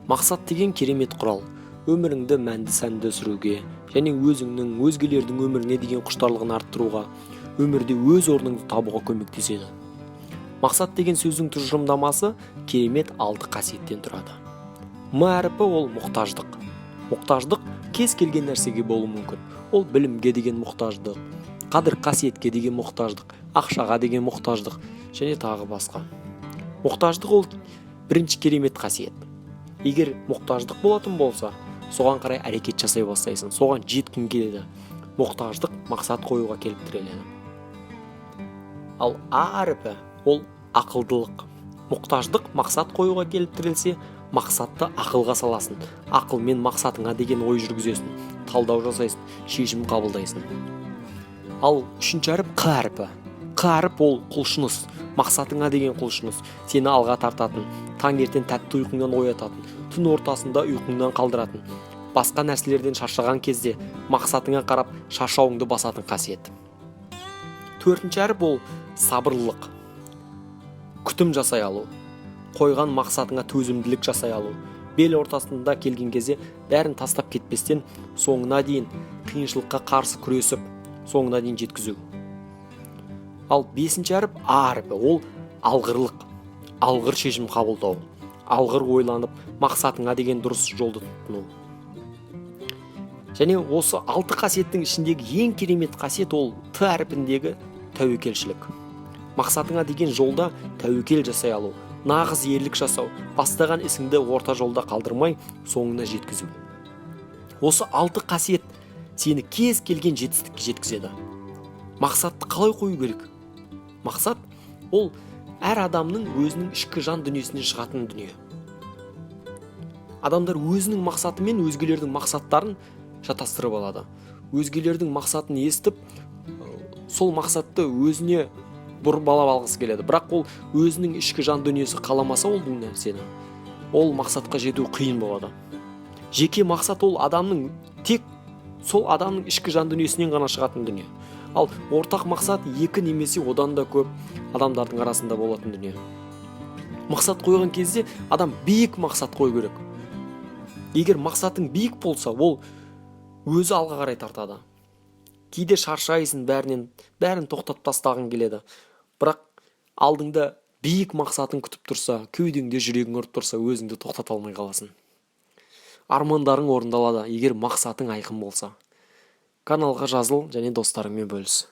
Мақсат деген керемет құрал. Өміріңді мәнді сәнді сүруге, және өзіңнің, өзгелердің өміріне деген құштарлығын арттыруға, өмірде өз орныңды табуға көмектеседі. Мақсат деген сөздің тұжырымдамасы керемет 6 қасиеттен тұрады. М әріпі ол мұқтаждық. Мұқтаждық кез келген нәрсеге болуы мүмкін. Ол білімге деген мұқтаждық, қадір қасиетке деген мұқтаждық, ақшаға деген мұқтаждық және тағы басқа. Мұқтаждық ол бірінші керемет қасиет. Егер мұқтаждық болатын болса, соған қарай әрекет жасай бастайсың, соған жеткің келеді. Мұқтаждық мақсат қоюға келіп тіреледі. Ал А әріпі ол ақылдылық. Мұқтаждық мақсат қоюға келіп тірелсе, мақсатты ақылға саласың. Ақылмен мақсатыңа деген ой жүргізесің, талдау жасайсың, шешім қабылдайсың. Ал үшінші әріп Қ әріпі. Қ әріп ол құлшыныс, мақсатыңа деген құлшыныс, сені алға тартатын, таңертең тәтті ұйқыңнан оятатын, түн ортасында ұйқыңнан қалдыратын, басқа нәрселерден шаршаған кезде мақсатыңа қарап шаршауыңды басатын қасиет. Төртінші әріп ол сабырлылық. Күтім жасай алу, қойған мақсатыңа төзімділік жасай алу, бел ортасында келген кезде бәрін тастап кетпестен соңына дейін қиыншылыққа қарсы күресіп, соңына дейін жеткізу. Ал бесінші әріп А әріпі ол алғырлық. Алғыр шешім қабылдау, алғыр ойланып, мақсатыңа деген дұрыс жолды тұтыну. Және осы 6 қасиеттің ішіндегі ең керемет қасиет ол Т әріпіндегі тәуекелшілік. Мақсатыңа деген жолда тәуекел жасай алу, нағыз ерлік жасау, бастаған ісіңді орта жолда қалдырмай, соңына жеткізу. Осы 6 қасиет сені кез келген жетістікке жеткізеді. Мақсатты қалай қою керек? Мақсат ол әр адамның өзінің ішкі жан дүниесінен шығатын дүние. Адамдар өзінің мақсаты мен өзгелердің мақсаттарын шатастырып алады. Өзгелердің мақсатын естіп, сол мақсатты өзіне бұрбалап алғысы келеді. Бірақ ол өзінің ішкі жан дүниесі қаламаса ол нәрсені, ол мақсатқа жету қиын болады. Жеке мақсат ол адамның тек сол адамның ішкі жан дүниесінен ғана шығатын дүние. Ал ортақ мақсат 2 немесе одан да көп адамдардың арасында болатын дүние. Мақсат қойған кезде адам биік мақсат қою керек. Егер мақсатың биік болса, ол өзі алға қарай тартады. Кейде шаршайсың, бәрін тоқтатып тастағың келеді. Бірақ алдыңда биік мақсатың күтіп тұрса, кеудеңде жүрегің ұрып тұрса, өзіңді тоқтата алмай қаласың. Армандарың орындалады, егер мақсатың айқын болса. Каналға жазыл және достарыңмен бөліс.